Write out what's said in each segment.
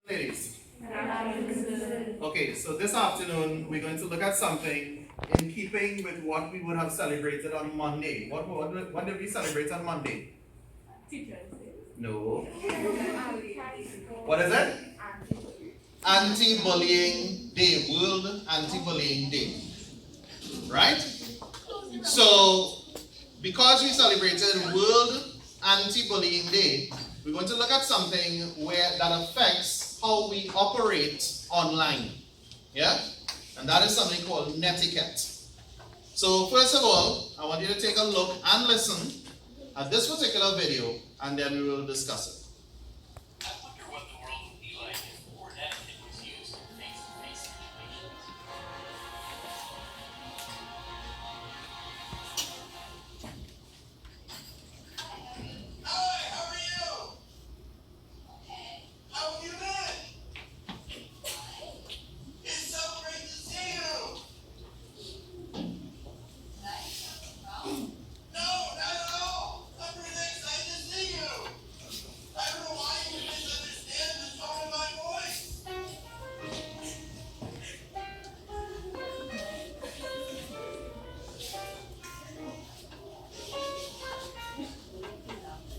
Ladies. Okay, so this afternoon we're going to look at something in keeping with what we would have celebrated on Monday. What did we celebrate on Monday? Teachers Day. No. What is it? Anti-Bullying Day, World Anti-Bullying Day. Right? So, because we celebrated World Anti-Bullying Day, we're going to look at something that affects how we operate online. Yeah? And that is something called netiquette. So first of all, I want you to take a look and listen at this particular video, and then we will discuss it. I wonder what the world would be like if more etiquette was used in face-to-face situations. Hi, how are you? How have you been? It's so great to see you. No, not at all. I'm really excited to see you. I don't know why you misunderstand the tone of my voice.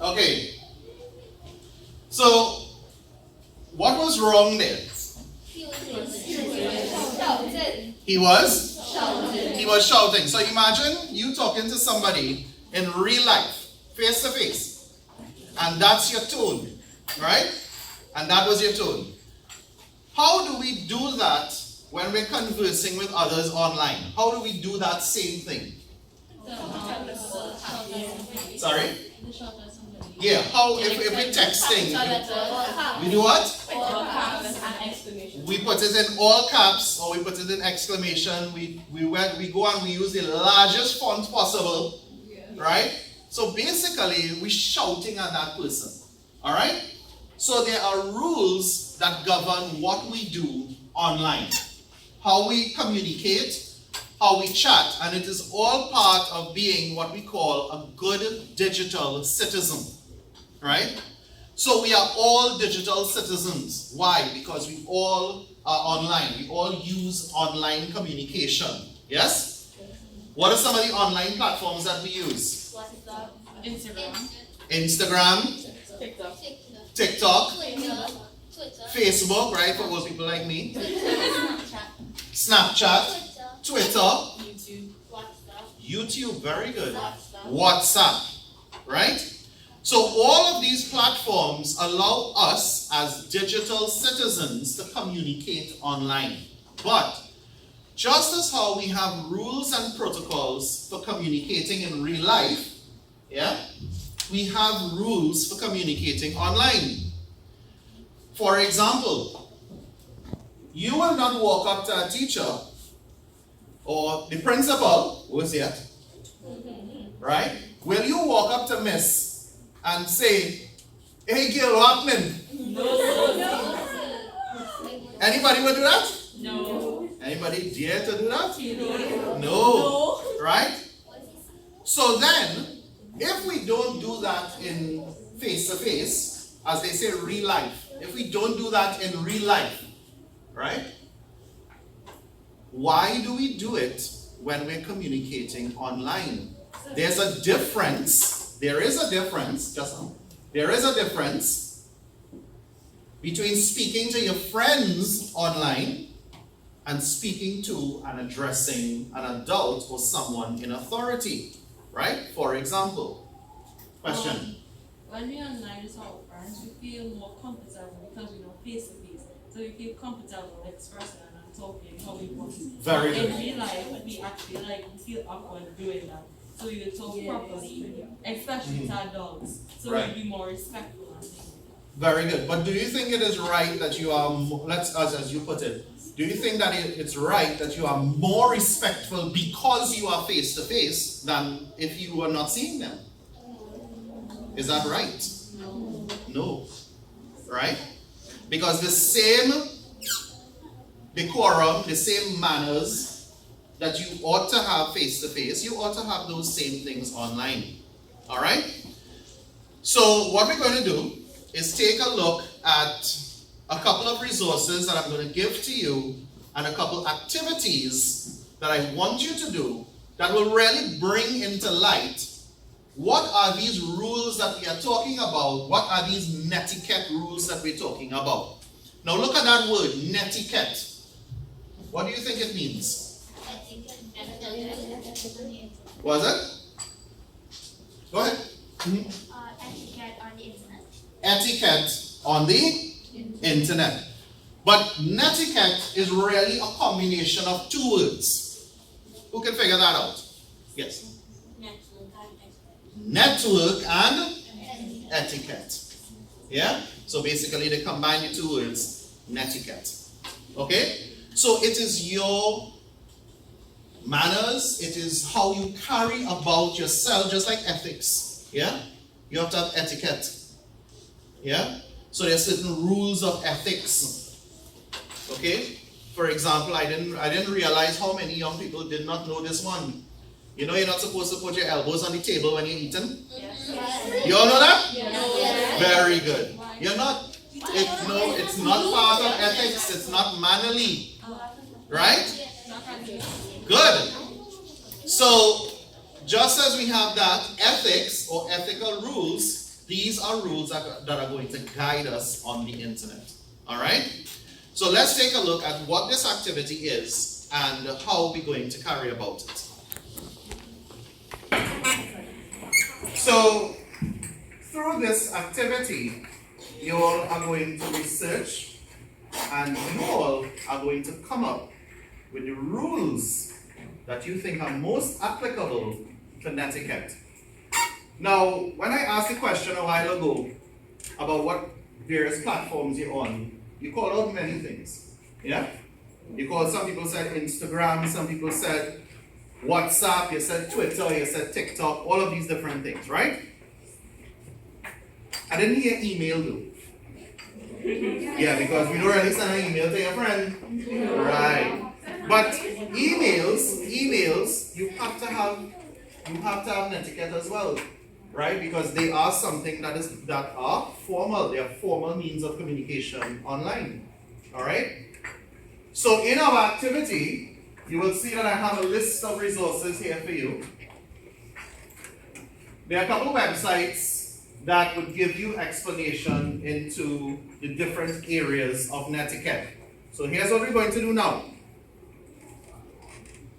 Okay. So, what was wrong there? He was shouting. So imagine you talking to somebody in real life, face to face, and that's your tone, right? And that was your tone. How do we do that when we're conversing with others online? How do we do that same thing? Sorry? Yeah, how if we're texting, we do what? We put it in all caps or we put it in exclamation. We go and we use the largest font possible, right? So basically, we're shouting at that person, all right? So there are rules that govern what we do online, how we communicate, how we chat, and it is all part of being what we call a good digital citizen, right? So we are all digital citizens. Why? Because we all are online. We all use online communication. Yes? What are some of the online platforms that we use? Instagram, TikTok, Facebook, right, for old people like me, Snapchat, Twitter, YouTube, very good, WhatsApp, right? So all of these platforms allow us as digital citizens to communicate online. But just as how we have rules and protocols for communicating in real life, yeah, we have rules for communicating online. For example, you will not walk up to a teacher or the principal, who is here, right? Will you walk up to Miss and say, "Hey girl, what happening?" No. Anybody would do that? No. Anybody dare to do that? No. No. Right? So then, if we don't do that in face-to-face, as they say, real life, if we don't do that in real life, right? Why do we do it when we're communicating online? There's a difference. There is a difference between speaking to your friends online and speaking to and addressing an adult or someone in authority, right? For example, question. When we online with our friends, we feel more comfortable because we know face to face. So we feel comfortable expressing and talking how we want. Very good. In real life, we actually feel awkward doing that. So we will talk properly, especially to adults. So Right. we'll be more respectful and things. Very good. But do you think it is right that you are, as you put it, do you think that it's right that you are more respectful because you are face to face than if you were not seeing them? Is that right? No. Right? Because the same decorum, the same manners that you ought to have face to face, you ought to have those same things online. All right? So what we're going to do is take a look at a couple of resources that I'm going to give to you and a couple activities that I want you to do that will really bring into light what are these rules that we are talking about, what are these netiquette rules that we're talking about. Now look at that word, netiquette. What do you think it means? What is it? Go ahead. Etiquette on the internet. Etiquette on the internet. But netiquette is really a combination of two words. Who can figure that out? Yes. Network and etiquette. Yeah? So basically they combine the two words, netiquette. Okay? So it is your manners, it is how you carry about yourself, just like ethics. Yeah? You have to have etiquette. Yeah? So there are certain rules of ethics. Okay? For example, I didn't realize how many young people did not know this one. You know you're not supposed to put your elbows on the table when you're eating? Yes. You all know that? Yes. Very good. You're not, it's not part of ethics, it's not mannerly. Right? Good. So, just as we have that, ethics or ethical rules, these are rules that are going to guide us on the internet. Alright? So let's take a look at what this activity is and how we're going to carry about it. So, through this activity, you all are going to research and you all are going to come up with the rules that you think are most applicable to netiquette. Now, when I asked the question a while ago about what various platforms you're on, you called out many things. Yeah? You called, some people said Instagram, some people said WhatsApp, you said Twitter, you said TikTok, all of these different things, right? I didn't hear email though. Yeah, because we don't really send an email to your friend. Right. But emails, you have to have netiquette as well. Right? Because they are something that are formal. They are formal means of communication online. Alright? So in our activity, you will see that I have a list of resources here for you. There are a couple of websites that would give you explanation into the different areas of netiquette. So here's what we're going to do now.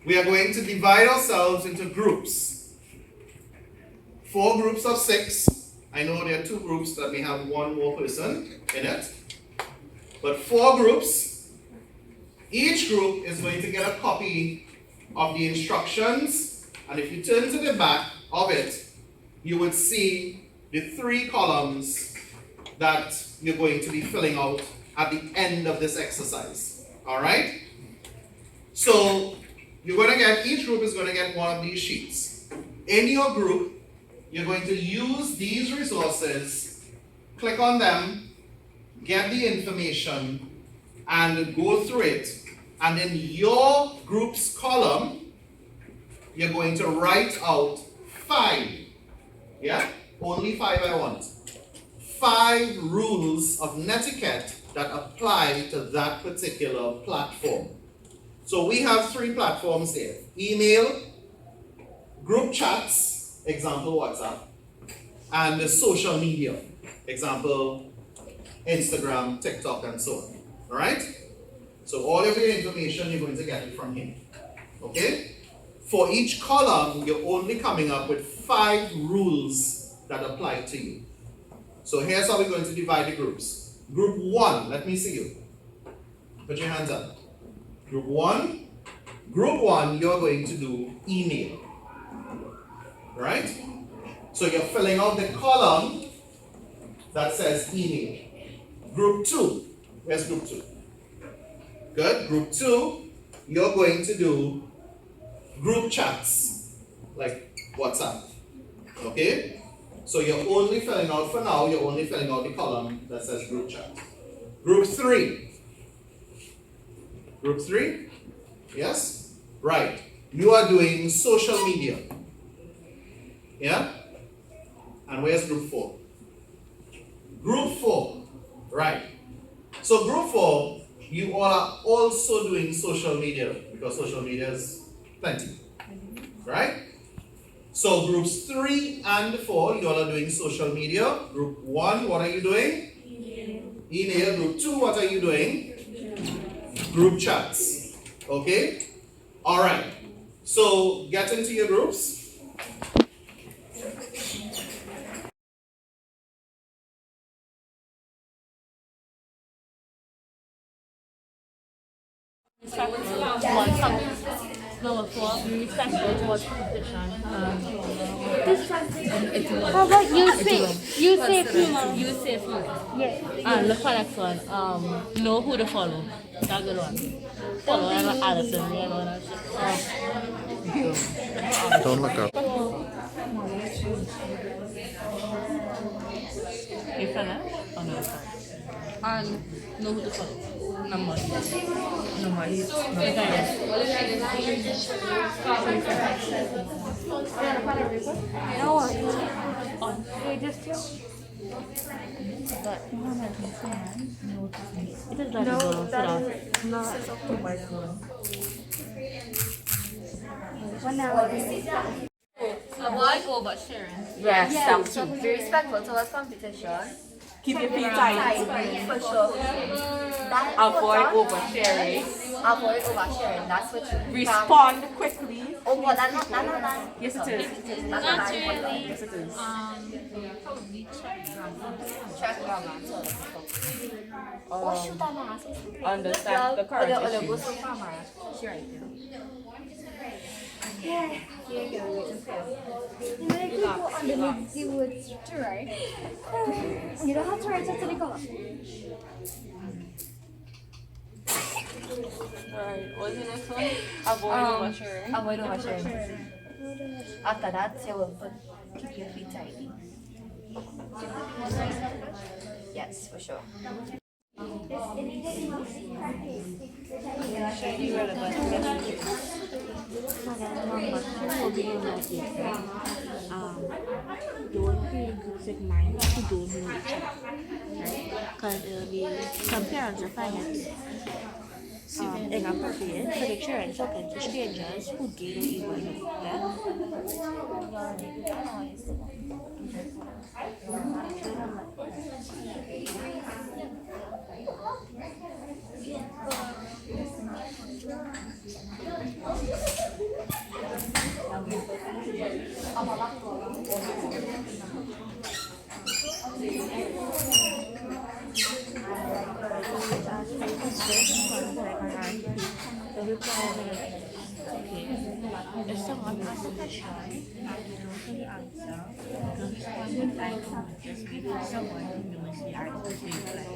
We are going to divide ourselves into groups. 4 groups of 6. I know there are 2 groups that may have 1 more person in it. But 4 groups. Each group is going to get a copy of the instructions, and if you turn to the back of it, you would see the 3 columns that you're going to be filling out at the end of this exercise. Alright? So, each group is going to get one of these sheets. In your group, you're going to use these resources, click on them, get the information, and go through it. And in your group's column, you're going to write out 5. Yeah? Only 5 I want. 5 rules of netiquette that apply to that particular platform. So we have 3 platforms here. Email, group chats, example WhatsApp, and the social media, example Instagram, TikTok, and so on. Alright? So all of your information, you're going to get it from here. Okay? For each column, you're only coming up with 5 rules that apply to you. So here's how we're going to divide the groups. Group 1, let me see you. Put your hands up. Group 1. Group 1, you're going to do email. Right? So you're filling out the column that says email. Group 2. Where's group 2? Good. Group 2, you're going to do group chats, like WhatsApp. Okay? So you're only filling out, for now, you're only filling out the column that says group chat. Group 3. Group 3? Yes? Right. You are doing social media. Yeah? And where's group 4? Group 4. Right. So group 4, you all are also doing social media because social media is plenty, right? So groups 3 and 4, you all are doing social media. Group 1, what are you doing? Email. Group 2, what are you doing? Group chats. Okay? Alright. So get into your groups. Number 4, respectful towards competition. How about you say female? You say few. Yes. And look for next one. Know who to follow. That's a good one. Follow Allison, you know that shit. Don't look up. You finish? Oh no, sorry. And know who to follow. Number. No one. They just It is like no, a that is not. One hour. Avoid oversharing. Yes, thank you. Be respectful towards competition. Keep your feet tight. For sure. That Avoid oversharing. Avoid oversharing. That's what you Respond quickly. Oh, but that's not. Yes, it is. That's Not not really. Yes, it is. Probably check grammar. Check grammar. Oh, shoot, I'm asking. Understand the current Go issues. so far, Mara. Sure, I do. Underneath the words to write. You don't have to write it to the color. Alright, what's the next one? Avoid oversharing. Avoid oversharing. After that, you will keep your feet tidy. Yes, for sure. Shady relevant messages. Don't create groups with minds who don't know each other, right? Because it will be, some parents will find it inappropriate for the children talking to strangers who they don't even know. Yeah? If someone asks a question and you don't know the answer, don't respond with eye contact. Just wait for someone who knows the answer to reply.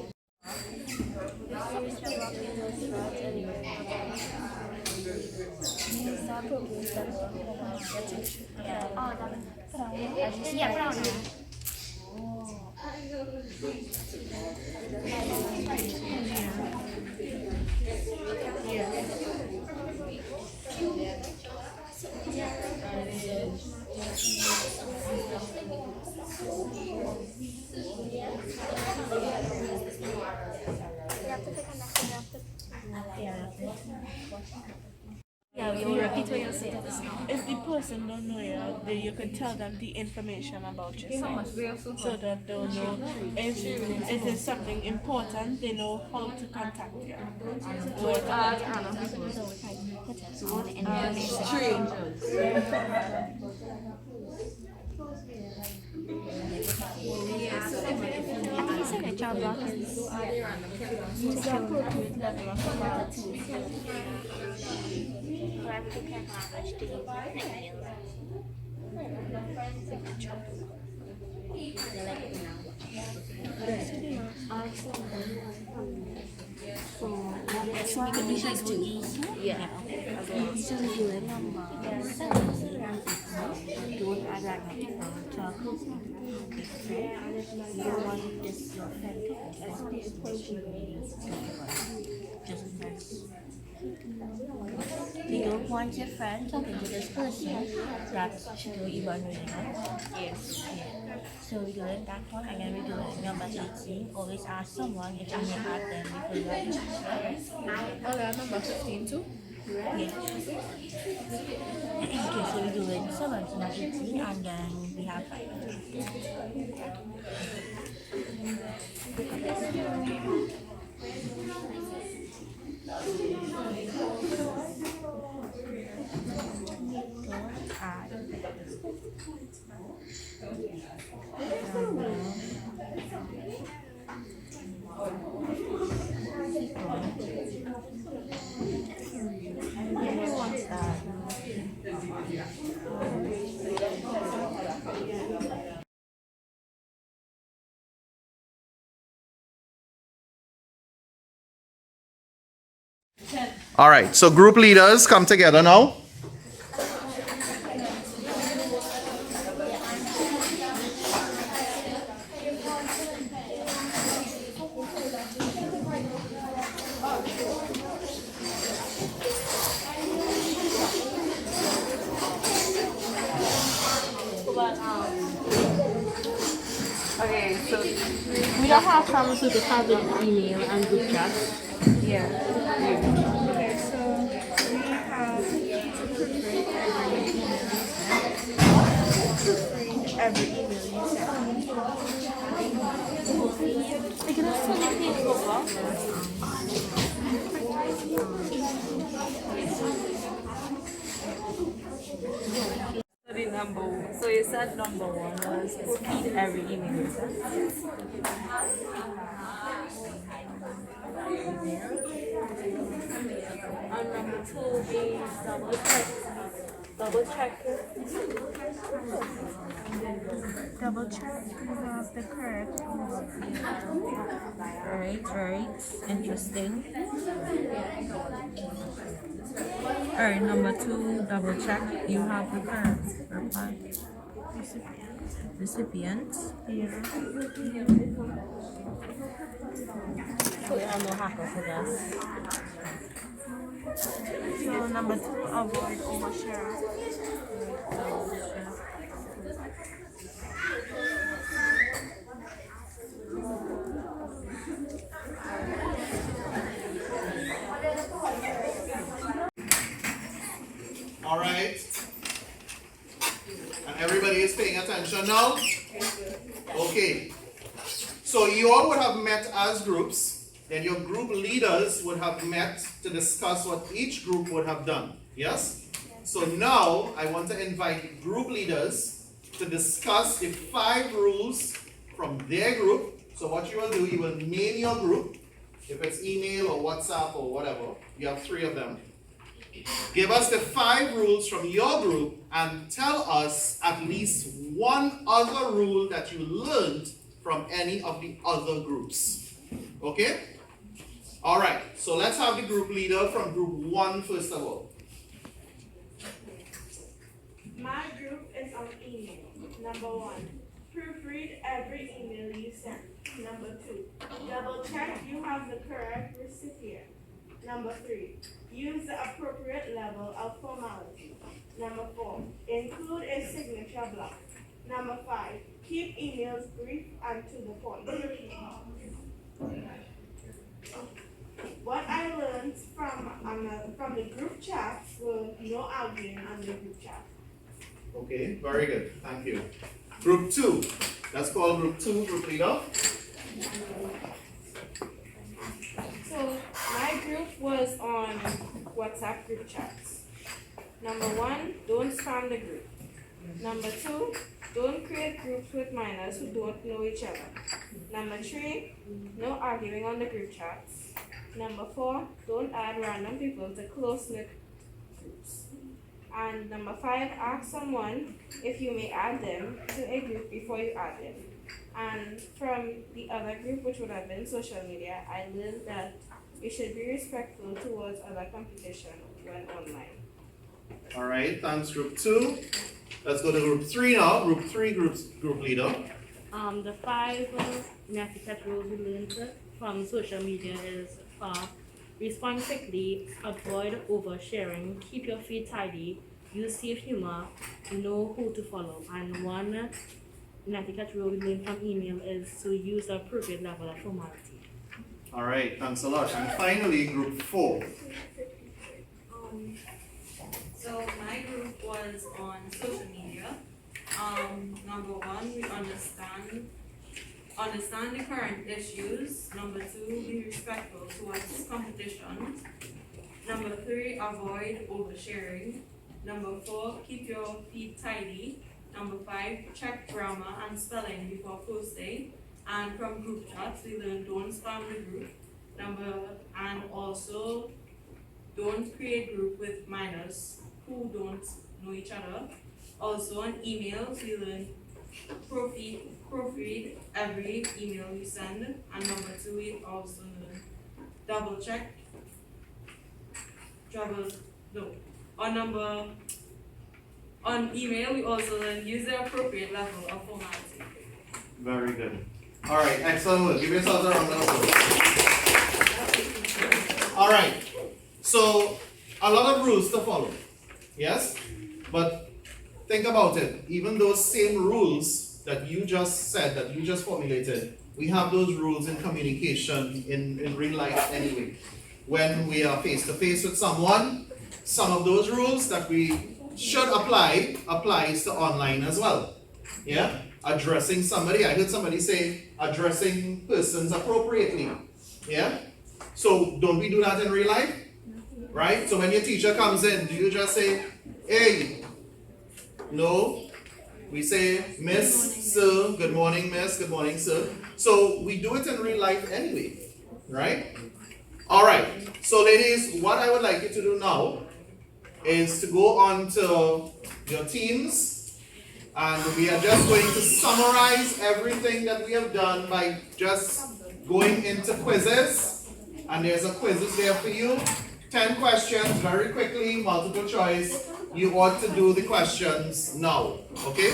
Yeah, brown. Yeah, we will repeat what you say. If the person don't know you, then you can tell them the information about yourself, so that they'll know if it is something important, they know how to contact you. Where to contact I think a child block is to the appropriate level of competence. For African language to use So we can be just two. Yeah. So you remember, don't add that to a close friend. You don't want this your friend to have this person. Just press You don't want your friend talking to this person that she don't even know, you know? Yes. So we do it that one, and then we do it number 18. Always ask someone if you may add them before you add them. Oh, that's number 15 too? Yeah. Okay, so we do it 17 and 18, and then we have 5. All right, so group leaders come together now. Okay, so We don't have some sort of public email and group chat. yeah. Okay, so we have every email you send. We can also send it over. So you said number 1 was to feed every email you send. And number 2 will be double check. Double check. Double check you have the correct Right. Interesting. Alright, number 2, double check. You have the correct reply. Recipient. yeah. So we have no hacker for this. So number 2, avoid overshare. All right. And everybody is paying attention now? Okay. So you all would have met as groups. Then your group leaders would have met to discuss what each group would have done. Yes? So now I want to invite group leaders to discuss the 5 rules from their group. So what you will do, you will name your group. If it's email or WhatsApp or whatever, you have 3 of them. Give us the 5 rules from your group and tell us at least one other rule that you learned from any of the other groups. Okay? Alright, so let's have the group leader from group 1 first of all. My group is on email. Number 1, proofread every email you send. Number 2, double check you have the correct recipient. Number 3, use the appropriate level of formality. Number 4, include a signature block. Number 5, keep emails brief and to the point. What I learned from the group chats was no arguing on the group chat. Okay, very good. Thank you. Group 2. Let's call group 2 group leader. So my group was on WhatsApp group chats. Number 1, don't spam the group. Number 2, don't create groups with minors who don't know each other. Number 3, no arguing on the group chats. Number 4, don't add random people to close-knit groups. And number 5, ask someone if you may add them to a group before you add them. And from the other group, which would have been social media, I learned that you should be respectful towards other competition when online. Alright, thanks group 2. Let's go to group 3 now. Group 3 group leader. The 5 netiquette rules we learned from social media is Respond quickly, avoid oversharing, keep your feet tidy, use safe humor, know who to follow. And one netiquette rule we learned from email is to use the appropriate level of formality. All right, thanks a lot. And finally, group 4. So my group was on social media. Number one, we understand the current issues. Number two, be respectful towards competition. Number three, avoid oversharing. Number four, keep your feet tidy. Number five, check grammar and spelling before posting. And from group chats, we learned don't spam the group. And also don't create group with minors who don't know each other. Also on emails, we learned proofread every email you send. And number two, we also learn double check. On email, we also learn use the appropriate level of formality. Very good. All right, excellent work. Give yourselves a round of applause. All right. So a lot of rules to follow. Yes? But think about it. Even those same rules that you just said, that you just formulated, we have those rules in communication in real life anyway. When we are face to face with someone, some of those rules that we should apply applies to online as well. Yeah? Addressing somebody, I heard somebody say addressing persons appropriately. Yeah? So don't we do that in real life? Right? So when your teacher comes in, do you just say, hey? No. We say, Miss, Sir, good morning, Miss, good morning, Sir. So we do it in real life anyway. Right? Alright. So ladies, what I would like you to do now is to go on to your teams, and we are just going to summarize everything that we have done by just going into quizzes. And there's a quizzes there for you. 10 questions, very quickly, multiple choice. You ought to do the questions now, okay?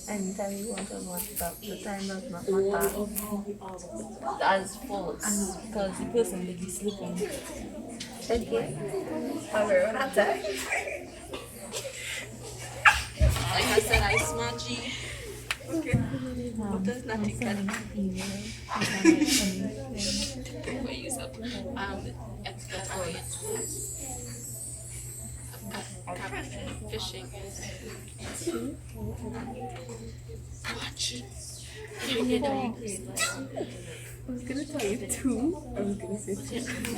Anytime you want to WhatsApp, the time does not matter. As false, because the person will be sleeping. Okay. Have your own attack. Like I said, I smudgy. Okay. What does nothing can we use up? Fishing is watch. I was gonna tell you 2. I was gonna say 2.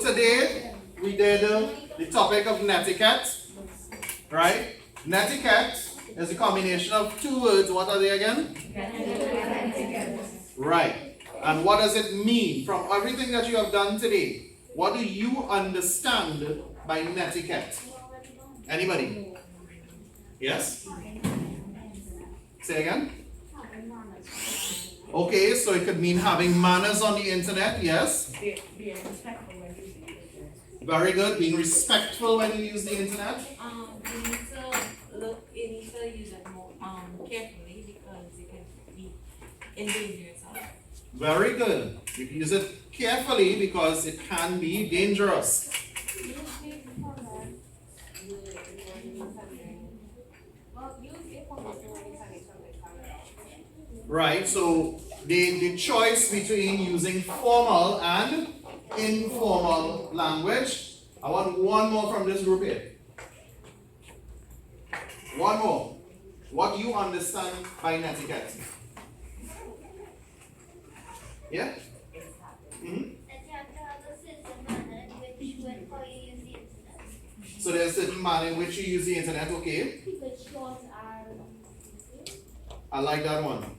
today we did the topic of netiquette, right? Netiquette is a combination of two words. What are they again? Right. And what does it mean? From everything that you have done today, what do you understand by netiquette? Anybody? Yes? Say again? Okay, so it could mean having manners on the internet, yes? Very good, being respectful when you use the internet. You need to use it more carefully because you can be endanger yourself. Very good. You can use it carefully because it can be dangerous. Right, so the choice between using formal and informal language. I want one more from this group here. One more. What do you understand by netiquette? Yeah? Mm-hmm. So there's a certain manner in which you use the internet, okay? I like that one.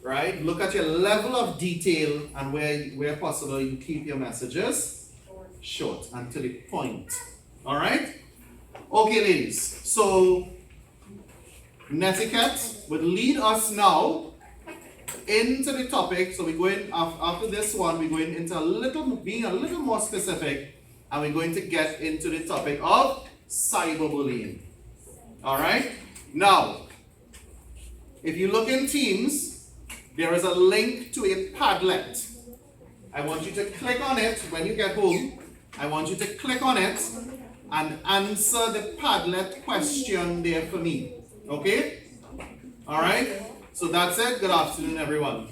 Right? Look at your level of detail and where possible you keep your messages short and to the point. Alright? Okay, ladies. So netiquette would lead us now into the topic. So we're going after this one, we're going into being a little more specific, and we're going to get into the topic of cyberbullying. Alright? Now, if you look in Teams, there is a link to a Padlet. I want you to click on it when you get home. I want you to click on it and answer the Padlet question there for me. Okay? Alright? So that's it. Good afternoon, everyone.